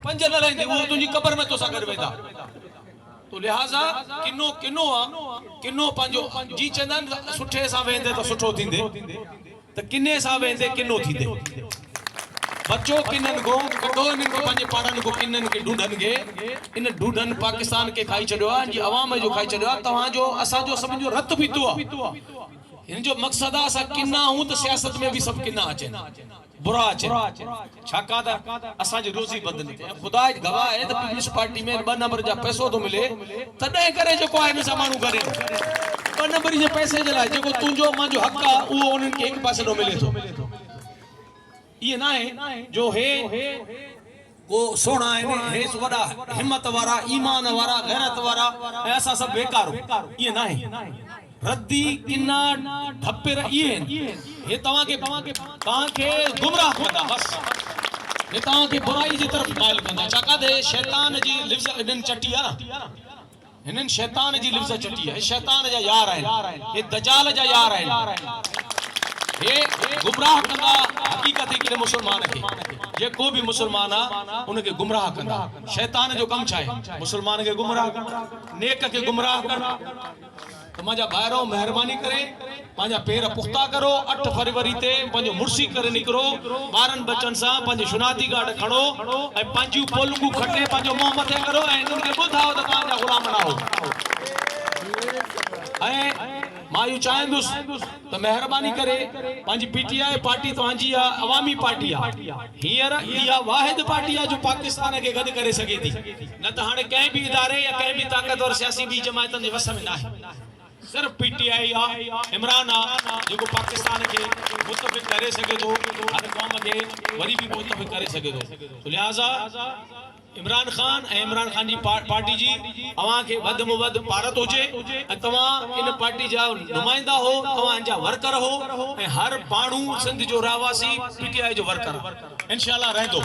पंज न रहंदे वो तुझी कब्र में तो सागर वेदा तो लिहाजा किनो किनो किनो पंजो जी चंदन सुठे सा वेंदे तो सुठो थींदे त किने सा वेंदे किनो थींदे बच्चो किनन को कटो इनको पंजे पाड़न को किनन के ढूंढन के इन ढूंढन पाकिस्तान के खाई छड़ियो जी अवाम जो खाई छड़ियो तवा जो असा जो सब जो रत पीतो इन जो मकसद आ असा किन्ना हूं तो सियासत में भी सब किन्ना अचे बुरा अचे छाका दा असा जी रोजी बदन खुदा गवाह है तो पीपल्स पार्टी में 2 नंबर जा पैसो तो मिले तदे करे जो को है सामानू करे 2 नंबर जे पैसे जे लाए जो तुजो मांजो हक आ वो उनन के एक पासे तो मिले तो ये ना है जो है वो सोना है वड़ा हिम्मत वाला ईमान वाला गैरत वाला ऐसा सब बेकार ये ना है रद्दी किन्ना धप्पे ये तवा के गुमराह कंदा बस ये तवा के बुराई जी तरफ माइल कंदा छाका दे शैतान जी लिफ्ज इनन चटिया इनन शैतान जी लिफ्ज चटिया ये शैतान जा यार है ये दजाल जा यार है ये गुमराह कंदा हकीकत है कि मुसलमान के जे को भी मुसलमान आ उनके गुमराह कंदा शैतान जो कम छाए मुसलमान के गुमराह कर नेक के गुमराह कर तो माजा भाइरो मेहरबानी करे पांजा पैर पुख्ता करो 8 फरवरी ते पंजो मुर्सी करे निकरो बारन बच्चन सा पंज शुनाती गाड खड़ो ए पंजू पोलकू खटे पंजो मोह मथे करो ए उनके बुधाओ तो पांजा गुलाम बनाओ ए मायू चाहेंदुस तो मेहरबानी करे पांजी पीटीआई पार्टी तवांजी अवामी पार्टी हियर या वाहिद पार्टी जो पाकिस्तान के गद करे सके थी न तो हाने कहीं भी इदारे या कहीं भी ताकतवर सियासी भी जमायतन जे वस में ना है सिर्फ पीटीआई इमरान जो पाकिस्तान के मुतफिक करे सके तो हर कौम के वरी भी मुतफिक करे सके तो लिहाजा इमरान खान जी पार्टी जी अवां के वध मुवद भारत होजे तवा इन पार्टी जा नुमाइंदा हो तवा जा वर्कर हो हर बाणू सिंध जो रहवासी पीटीआई जो वर्कर इंशाल्लाह रहंदो।